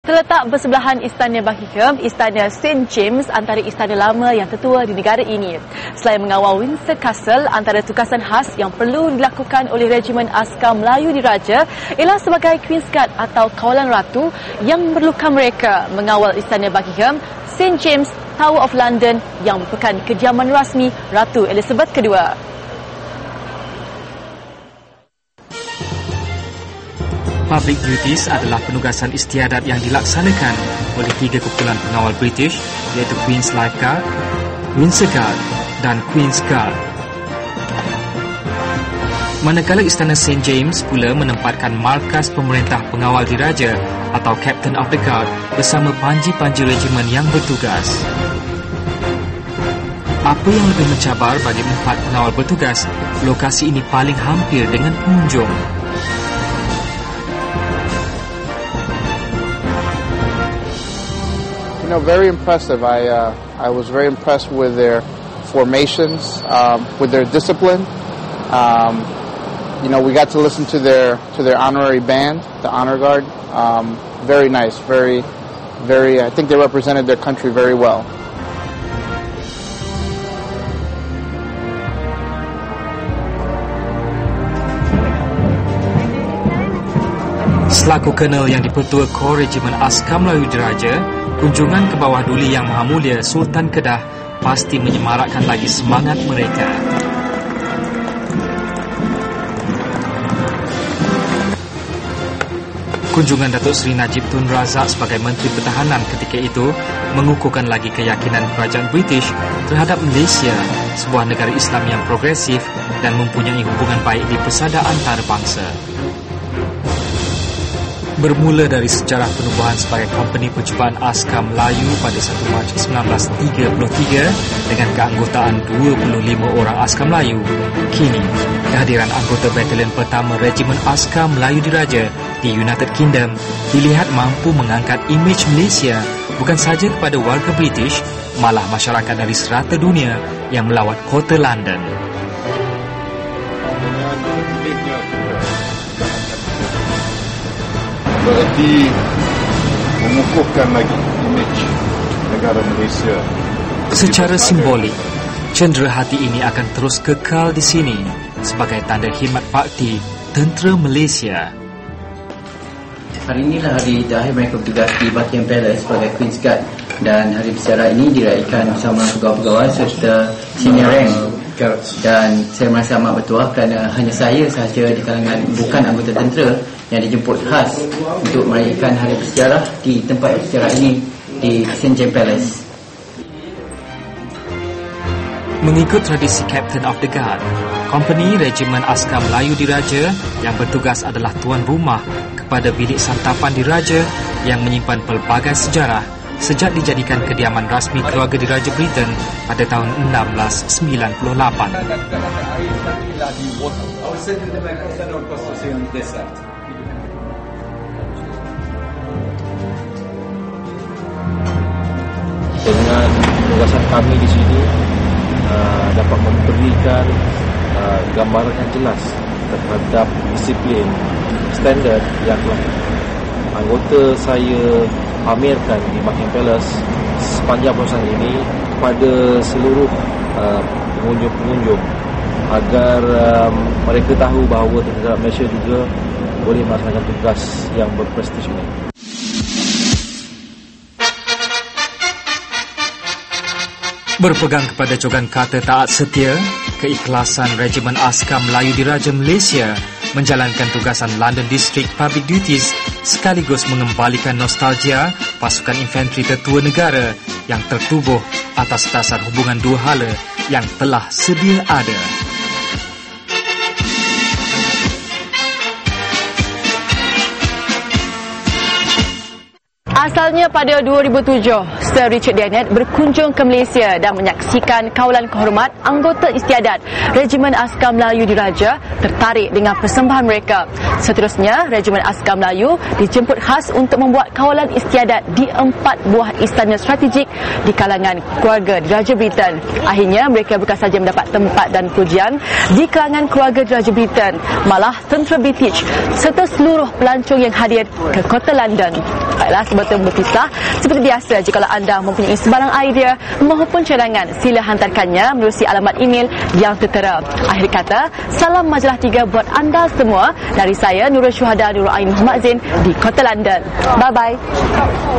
Terletak bersebelahan Istana Buckingham, Istana St. James antara istana lama yang tertua di negara ini. Selain mengawal Windsor Castle, antara tugasan khas yang perlu dilakukan oleh Regimen Askar Melayu Diraja ialah sebagai Queen's Guard atau kawalan ratu yang memerlukan mereka mengawal Istana Buckingham, St. James, Tower of London yang merupakan kediaman rasmi Ratu Elizabeth II. Public duties adalah penugasan istiadat yang dilaksanakan oleh 3 kumpulan pengawal British iaitu Queen's Life Guard, Windsor Guard dan Queen's Guard. Manakala Istana St. James pula menempatkan markas pemerintah pengawal diraja atau Captain of the Guard bersama panji-panji regimen yang bertugas. Apa yang lebih mencabar bagi 4 pengawal bertugas, lokasi ini paling hampir dengan pengunjung. Very impressive. I was very impressed with their formations, with their discipline. We got to listen to their honorary band, the Honor Guard. Very nice, very. I think they represented their country very well. Selaku Kolonel yang dipertua Kor Regimen Askar Melayu Diraja, kunjungan ke bawah duli Yang Maha Mulia Sultan Kedah pasti menyemarakkan lagi semangat mereka. Kunjungan Datuk Seri Najib Tun Razak sebagai Menteri Pertahanan ketika itu mengukuhkan lagi keyakinan kerajaan British terhadap Malaysia, sebuah negara Islam yang progresif dan mempunyai hubungan baik di persada antarabangsa. Bermula dari sejarah penubuhan sebagai Kompeni Percubaan Askar Melayu pada 1 Mac 1933 dengan keanggotaan 25 orang askar Melayu, kini kehadiran anggota Batalion Pertama Regimen Askar Melayu Diraja di United Kingdom dilihat mampu mengangkat imej Malaysia bukan sahaja kepada warga British, malah masyarakat dari serata dunia yang melawat kota London. Berarti mengukuhkan lagi imej negara Malaysia. Secara simbolik, cenderahati ini akan terus kekal di sini sebagai tanda khidmat bakti tentera Malaysia. Hari inilah hari terakhir mereka bertugas di Buckingham Palace sebagai Queen's Guard, dan hari bersejarah ini diraihkan bersama pegawai-pegawai serta senior rank. Dan saya merasa amat bertuah kerana hanya saya sahaja di kalangan bukan anggota tentera yang dijemput khas untuk meraihkan hari bersejarah di tempat bersejarah ini di St. James Palace. Mengikut tradisi Captain of the Guard, Kompeni Regimen Askar Melayu Diraja yang bertugas adalah tuan rumah kepada bilik santapan diraja yang menyimpan pelbagai sejarah sejak dijadikan kediaman rasmi keluarga diraja Britain pada tahun 1698. Dengan tugasan kami di sini dapat memberikan gambaran yang jelas terhadap disiplin standard yang telah anggota saya pamerkan di Buckingham Palace sepanjang proses ini kepada seluruh pengunjung-pengunjung agar mereka tahu bahawa tentera Malaysia juga boleh melaksanakan tugas yang berprestij ini. Berpegang kepada jogan kata taat setia, keikhlasan Regimen Askar Melayu Diraja Malaysia menjalankan tugasan London District Public Duties sekaligus mengembalikan nostalgia pasukan infanteri tertua negara yang tertubuh atas dasar hubungan dua hala yang telah sedia ada. Asalnya pada 2007, Sir Richard Dennett berkunjung ke Malaysia dan menyaksikan kawalan kehormat anggota istiadat Regimen Askar Melayu Diraja tertarik dengan persembahan mereka. Seterusnya, Regimen Askar Melayu dijemput khas untuk membuat kawalan istiadat di 4 buah istana strategik di kalangan keluarga Diraja Britain. Akhirnya, mereka bukan sahaja mendapat tempat dan pujian di kalangan keluarga Diraja Britain, malah tentera British serta seluruh pelancong yang hadir ke kota London. Baiklah, sebelum berpisah, seperti biasa, jika anda mempunyai sebarang idea maupun cadangan, sila hantarkannya melalui alamat email yang tertera. Akhir kata, salam Majalah 3 buat anda semua dari saya, Nurul Syuhada Nurul Ain Muhammad Zain di Kota London. Bye-bye.